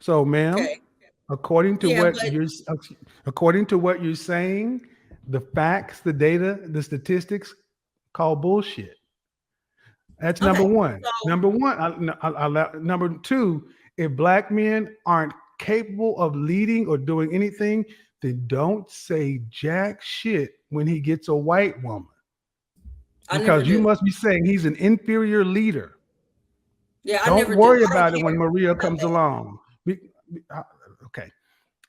So, ma'am, Okay. according to Yeah, what but you're saying, the facts, the data, the statistics call bullshit. That's number okay. one. So Number one. Number two, if black men aren't capable of leading or doing anything, then don't say jack shit when he gets a white woman. I never Because you do. must be saying he's an inferior leader. Yeah, I Don't never do. worry I don't about it care when Maria about comes that. along. Okay.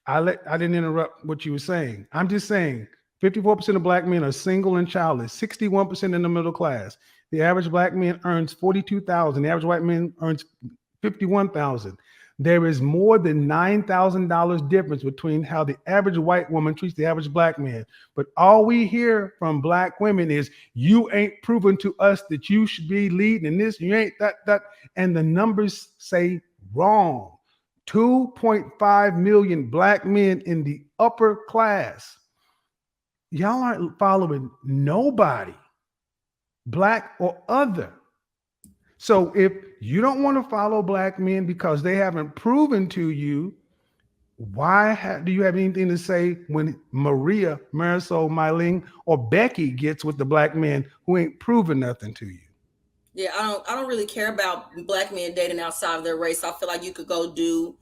I didn't interrupt what you were saying. I'm just saying 54% of black men are single and childless, 61% in the middle class. The average black man earns 42,000. The average white man earns 51,000. There is more than $9,000 difference between how the average white woman treats the average black man. But all we hear from black women is, you ain't proven to us that you should be leading in this, you ain't that. And the numbers say wrong. 2.5 million black men in the upper class. Y'all aren't following nobody, black or other. So if you don't want to follow black men because they haven't proven to you, why do you have anything to say when Maria, Marisol, Myling, or Becky gets with the black man who ain't proven nothing to you? Yeah, I don't really care about black men dating outside of their race. I feel like you could go do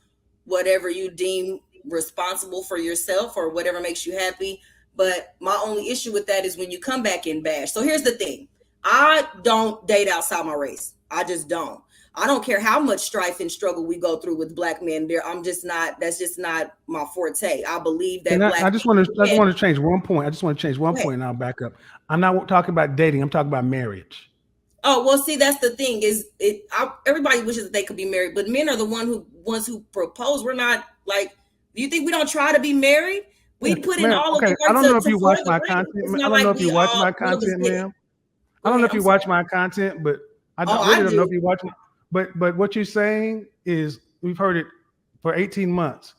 whatever you deem responsible for yourself or whatever makes you happy. But my only issue with that is when you come back and bash. So here's the thing. I don't date outside my race. I just don't. I don't care how much strife and struggle we go through with black men there. I'm just not, that's just not my forte. I believe And that black I just men, want to change one point. I just want to change one go ahead. point and I'll back up. I'm not talking about dating. I'm talking about marriage. Oh well, see that's the thing is everybody wishes that they could be married, but men are the ones who propose. We're not like. Do you think we don't try to be married? We put in Ma'am, all of okay. the I work don't know if to you for watch the my ring. content. It's not I don't like know if you we watch all my one of us content, did it. ma'am. I Go don't know ahead. if I'm you sorry. watch my content, but Oh, really I don't know if do. you watch. But what you're saying is, we've heard it for 18 months.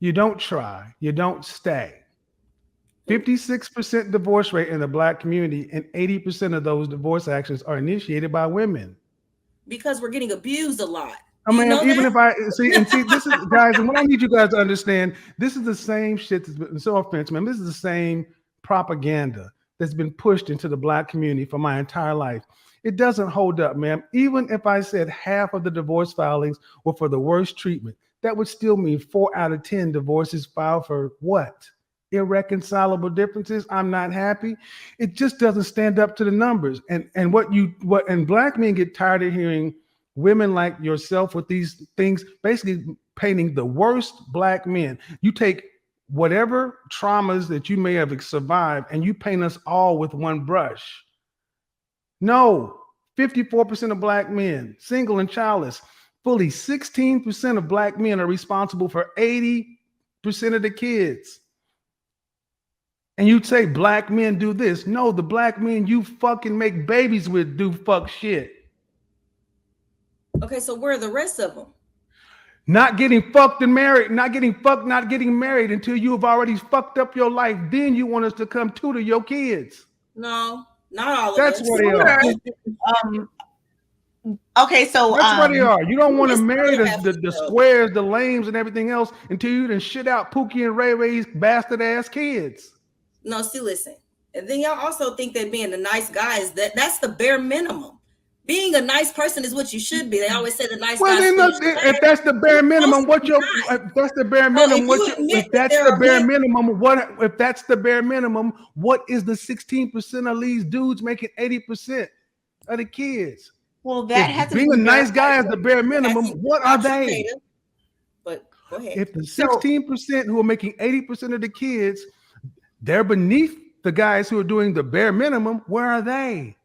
You don't try. You don't stay. 56% divorce rate in the black community, and 80% of those divorce actions are initiated by women. Because we're getting abused a lot. I Do you mean, know even that? if I see, this is, guys, and what I need you guys to understand, this is the same shit that's been, so offensive, man. This is the same propaganda that's been pushed into the black community for my entire life. It doesn't hold up, man. Even if I said half of the divorce filings were for the worst treatment, that would still mean 4 out of 10 divorces filed for what? Irreconcilable differences. I'm not happy. It just doesn't stand up to the numbers. And black men get tired of hearing women like yourself with these things, basically painting the worst black men. You take whatever traumas that you may have survived and you paint us all with one brush. No, 54% of black men, single and childless, fully 16% of black men are responsible for 80% of the kids. And you'd say black men do this. No, the black men you fucking make babies with do fuck shit. Okay, so where are the rest of them? Not getting fucked and married, not getting fucked, not getting married until you have already fucked up your life. Then you want us to come tutor your kids. No, not all of That's us. where they are. Um, okay, so That's where they are. You don't want to This marry other half of the the squares, the lames, and everything else until you done shit out Pookie and Ray Ray's bastard ass kids. no, see, listen. And then y'all also think that being a nice guy is that's the bare minimum. Being a nice person is what you should be. They always say the nice Well, guys then, finish if last. that's the bare You're minimum, supposed to be nice. if that's the bare So if minimum, you admit if that that's there the are bare men, minimum, if that's the bare minimum, what is the 16% of these dudes making 80% of the kids? well, that If hasn't being a been nice verified. guy is the bare that minimum, hasn't what are about your they? data. But go ahead. If the So 16% who are making 80% of the kids, they're beneath the guys who are doing the bare minimum, where are they?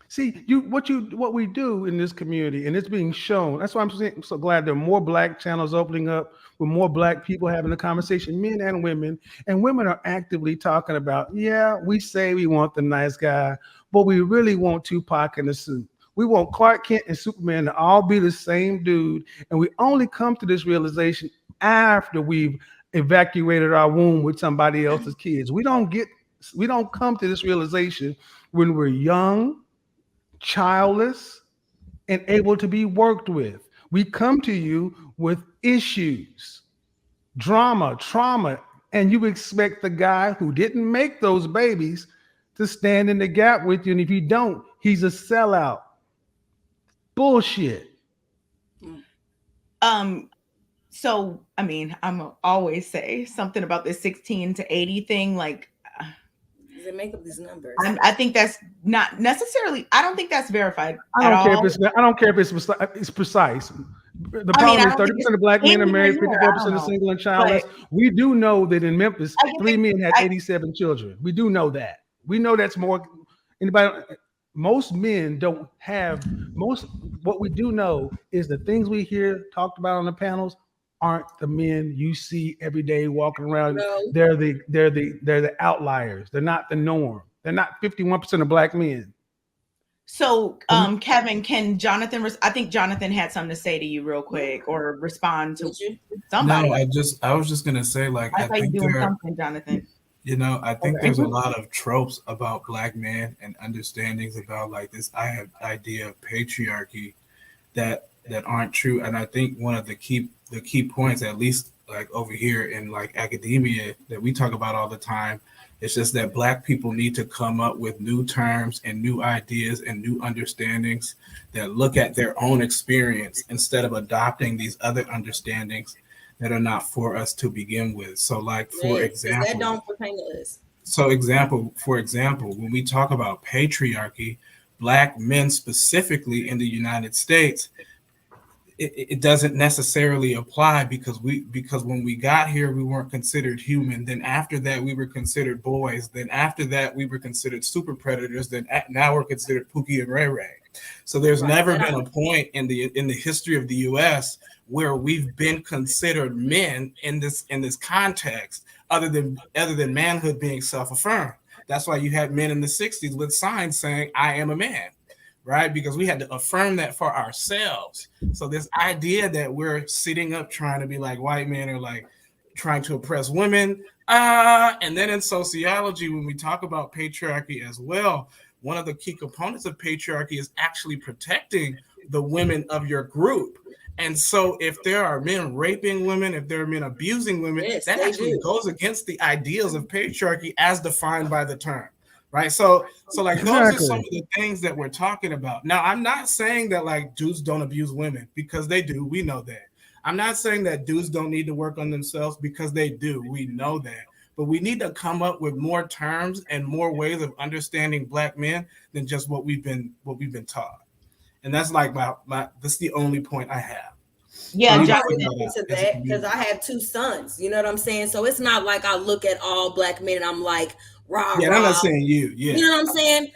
See, what we do in this community, and it's being shown. That's why I'm so glad there are more black channels opening up with more black people having a conversation, men and women. And women are actively talking about, yeah, we say we want the nice guy, but we really want Tupac in the suit. We want Clark Kent and Superman to all be the same dude. And we only come to this realization after we've evacuated our womb with somebody else's kids. We don't come to this realization when we're young, childless, and able to be worked with. We come to you with issues, drama, trauma, and you expect the guy who didn't make those babies to stand in the gap with you. And if you don't, he's a sellout. Bullshit. So, I mean, I'm always say something about this 16 to 80 thing. Like, They make up these numbers. I think that's not necessarily. I don't think that's verified. I don't care if it's precise. The problem is 30% of black men are married, 54% are single and childless. We do know that in Memphis, 3 men had 87 children. We do know that. We know that's more. Most men don't have what we do know is the things we hear talked about on the panels aren't the men you see every day walking around. No. They're the outliers. They're not the norm. They're not 51% of black men. So, Kevin, can Jonathan? I think Jonathan had something to say to you real quick, or respond to somebody. No, I was just gonna say, like, I think you doing something, Jonathan. You know, I think there's a lot of tropes about black men and understandings about like this idea of patriarchy that aren't true. And I think one of the key points, at least like over here in like academia that we talk about all the time, it's just that black people need to come up with new terms and new ideas and new understandings that look at their own experience instead of adopting these other understandings that are not for us to begin with. So like, for example, that don't pertain to us. So for example, when we talk about patriarchy, black men specifically in the United States, it doesn't necessarily apply because when we got here, we weren't considered human. Then after that, we were considered boys. Then after that, we were considered super predators. Then now we're considered Pookie and Ray Ray. So there's never been a point in the history of the U.S. where we've been considered men in this context, other than manhood being self-affirmed. That's why you had men in the 60s with signs saying, "I am a man," right? Because we had to affirm that for ourselves. So this idea that we're sitting up trying to be like white men or like trying to oppress women. And then in sociology, when we talk about patriarchy as well, one of the key components of patriarchy is actually protecting the women of your group. And so if there are men raping women, if there are men abusing women, that actually goes against the ideals of patriarchy as defined by the term, right? So like those are some of the things that we're talking about. Now, I'm not saying that like dudes don't abuse women, because they do. We know that. I'm not saying that dudes don't need to work on themselves, because they do. We know that. But we need to come up with more terms and more ways of understanding black men than just what we've been taught. And that's like that's the only point I have. Yeah, because I have 2 sons. You know what I'm saying? So it's not like I look at all black men and I'm like, rah, yeah, rah. I'm not saying you. Yeah, you know what I'm saying?